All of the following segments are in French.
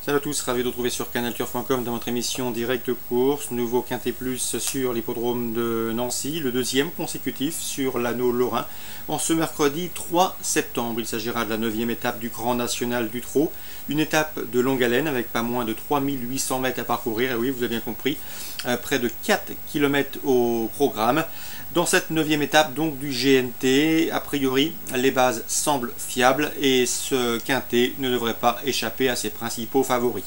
Salut à tous, ravi de vous retrouver sur canalturf.com dans votre émission Direct Course. Nouveau Quintet Plus sur l'hippodrome de Nancy, le deuxième consécutif sur l'anneau lorrain. En ce mercredi 3 septembre, il s'agira de la 9e étape du Grand National du Trot. Une étape de longue haleine avec pas moins de 3800 mètres à parcourir. Et oui, vous avez bien compris, près de 4 km au programme. Dans cette 9e étape donc du GNT, a priori, les bases semblent fiables et ce quintet ne devrait pas échapper à ses principaux favoris.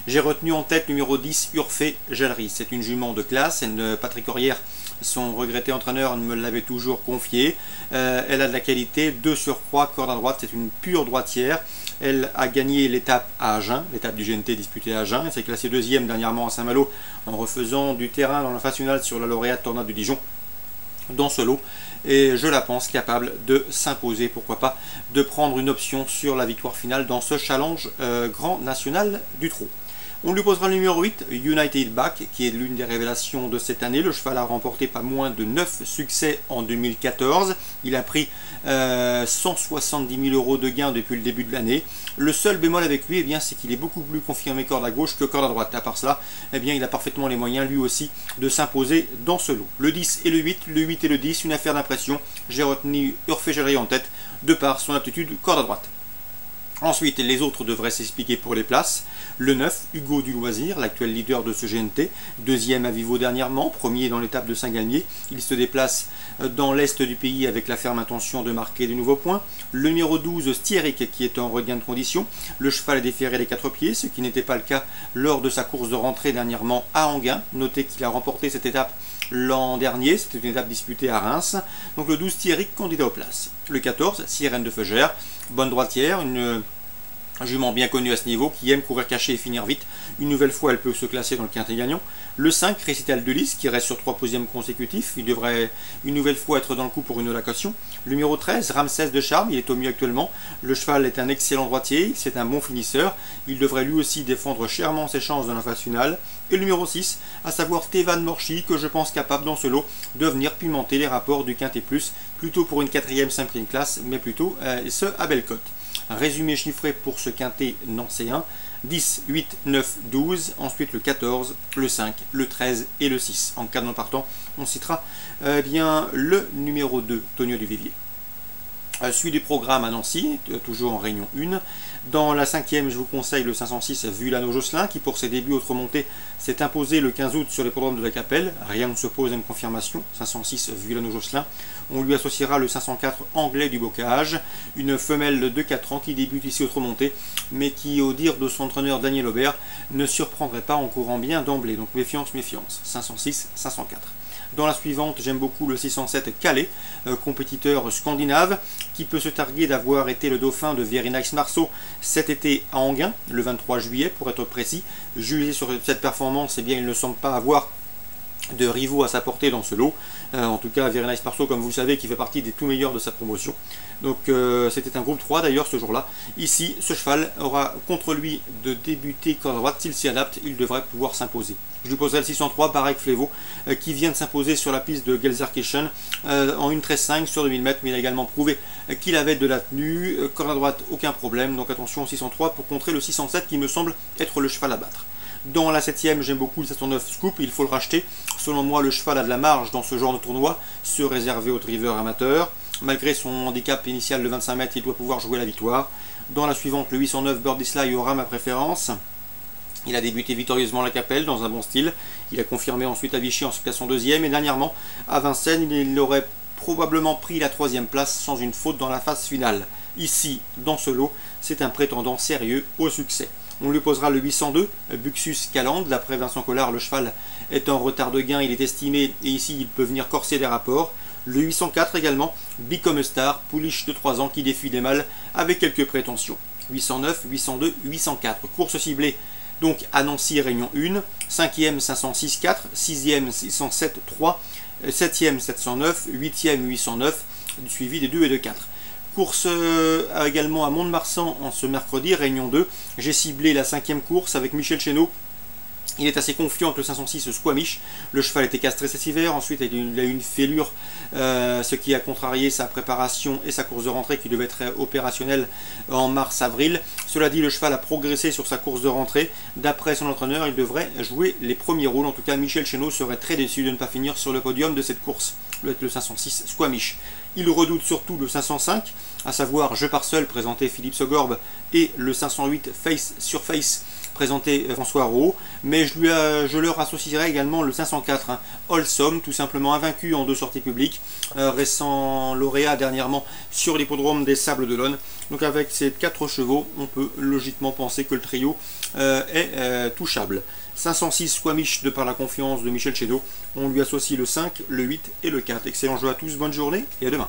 J'ai retenu en tête numéro 10, Urfé Gellery. C'est une jument de classe. Patrick Aurière, son regretté entraîneur, me l'avait toujours confié. Elle a de la qualité, 2 surcroît, corde à droite, c'est une pure droitière. Elle a gagné l'étape à Agen, l'étape du GNT disputée à Agen. Elle s'est classée deuxième dernièrement à Saint-Malo en refaisant du terrain dans la phase finale sur la lauréate Tornade du Dijon dans ce lot, et je la pense capable de s'imposer, pourquoi pas, de prendre une option sur la victoire finale dans ce challenge Grand National du Trot. On lui posera le numéro 8, United Back, qui est l'une des révélations de cette année. Le cheval a remporté pas moins de 9 succès en 2014. Il a pris 170 000 € de gains depuis le début de l'année. Le seul bémol avec lui, c'est qu'il est beaucoup plus confirmé corde à gauche que corde à droite. À part cela, il a parfaitement les moyens, lui aussi, de s'imposer dans ce lot. Le 10 et le 8 et le 10, une affaire d'impression. J'ai retenu Urfé Gellery en tête, de par son aptitude corde à droite. Ensuite, les autres devraient s'expliquer pour les places. Le 9, Hugo du Loisir, l'actuel leader de ce GNT, deuxième à Vivo dernièrement, premier dans l'étape de Saint-Galmier. Il se déplace dans l'est du pays avec la ferme intention de marquer de nouveaux points. Le numéro 12, Stieric, qui est en regain de condition. Le cheval est déféré les 4 pieds, ce qui n'était pas le cas lors de sa course de rentrée dernièrement à Enghien. Notez qu'il a remporté cette étape l'an dernier, c'était une étape disputée à Reims. Donc le 12, Stieric, candidat aux places. Le 14, Sirène de Feugère, bonne droitière, une jument bien connue à ce niveau, qui aime courir caché et finir vite. Une nouvelle fois, elle peut se classer dans le quintet gagnant. Le 5, Récital de Lys, qui reste sur 3 podiums consécutifs. Il devrait une nouvelle fois être dans le coup pour une allocation. Le numéro 13, Ramsès de Charme, il est au mieux actuellement. Le cheval est un excellent droitier, c'est un bon finisseur. Il devrait lui aussi défendre chèrement ses chances dans la phase finale. Et le numéro 6, à savoir Tevan Morchi, que je pense capable dans ce lot de venir pimenter les rapports du quintet plus, plutôt pour une 4e, 5e classe, mais plutôt ce à belle cote. Résumé chiffré pour ce quintet nancéen, 10, 8, 9, 12, ensuite le 14, le 5, le 13 et le 6. En cas de non partant, on citera le numéro 2, Tonio Duvivier. Suite du programme à Nancy, toujours en réunion 1. Dans la 5e, je vous conseille le 506 Vulano Josselin, qui pour ses débuts autre montée s'est imposé le 15 août sur les programmes de la Capelle. Rien ne s'oppose à une confirmation. 506 Vulano Josselin. On lui associera le 504 Anglais du Bocage, une femelle de 4 ans qui débute ici autre montée, mais qui, au dire de son entraîneur Daniel Aubert, ne surprendrait pas en courant bien d'emblée. Donc méfiance, méfiance. 506, 504. Dans la suivante, j'aime beaucoup le 607 Calais, compétiteur scandinave, qui peut se targuer d'avoir été le dauphin de Verinax Marceau cet été à Enghien, le 23 juillet pour être précis. Jugé sur cette performance, il ne semble pas avoir de rivaux à sa portée dans ce lot. En tout cas, Verinax Marceau, comme vous le savez, qui fait partie des tout meilleurs de sa promotion. Donc c'était un groupe 3 d'ailleurs ce jour-là. Ici, ce cheval aura contre lui de débuter corde à droite. S'il s'y adapte, il devrait pouvoir s'imposer. Je lui poserai le 603, Barek Flevo, qui vient de s'imposer sur la piste de Gelsenkirchen en 1.13.5 sur 2000 mètres, mais il a également prouvé qu'il avait de la tenue. Corde à droite, aucun problème. Donc attention au 603 pour contrer le 607 qui me semble être le cheval à battre. Dans la 7e, j'aime beaucoup le 709 Scoop, il faut le racheter. Selon moi, le cheval a de la marge dans ce genre de tournoi, se réserver aux drivers amateurs. Malgré son handicap initial de 25 mètres, il doit pouvoir jouer la victoire. Dans la suivante, le 809 Birdie aura ma préférence. Il a débuté victorieusement à la Capelle dans un bon style. Il a confirmé ensuite à Vichy en se classant 2e. Et dernièrement, à Vincennes, il aurait probablement pris la 3e place sans une faute dans la phase finale. Ici, dans ce lot, c'est un prétendant sérieux au succès. On lui posera le 802, Buxus Calande. D'après Vincent Collard, le cheval est en retard de gain, il est estimé, et ici il peut venir corser des rapports. Le 804 également, Become a Star, pouliche de 3 ans qui défie des mâles avec quelques prétentions. 809, 802, 804, course ciblée donc à Nancy, réunion 1, 5e 506 4, 6e 607 3, 7e 709, 8e 809, suivi des 2 et de 4. Course également à Mont-de-Marsan en ce mercredi, réunion 2. J'ai ciblé la 5e course avec Michel Chénaud Il est assez confiant avec le 506 Squamish. Le cheval était castré cet hiver, ensuite il a eu une fêlure, ce qui a contrarié sa préparation et sa course de rentrée qui devait être opérationnelle en mars-avril. Cela dit, le cheval a progressé sur sa course de rentrée. D'après son entraîneur, il devrait jouer les premiers rôles. En tout cas, Michel Chénaud serait très déçu de ne pas finir sur le podium de cette course avec le 506 Squamish. Il redoute surtout le 505, à savoir Je pars seul, présenté Philippe Segorbe, et le 508 Face sur Face, présenté François Roux, mais je leur associerai également le 504, Olsom, tout simplement invaincu en 2 sorties publiques, récent lauréat dernièrement sur l'hippodrome des Sables d'Olonne. Donc avec ces 4 chevaux, on peut logiquement penser que le trio est touchable. 506 Squamish de par la confiance de Michel Chénaud, on lui associe le 5, le 8 et le 4. Excellent jeu à tous, bonne journée et à demain.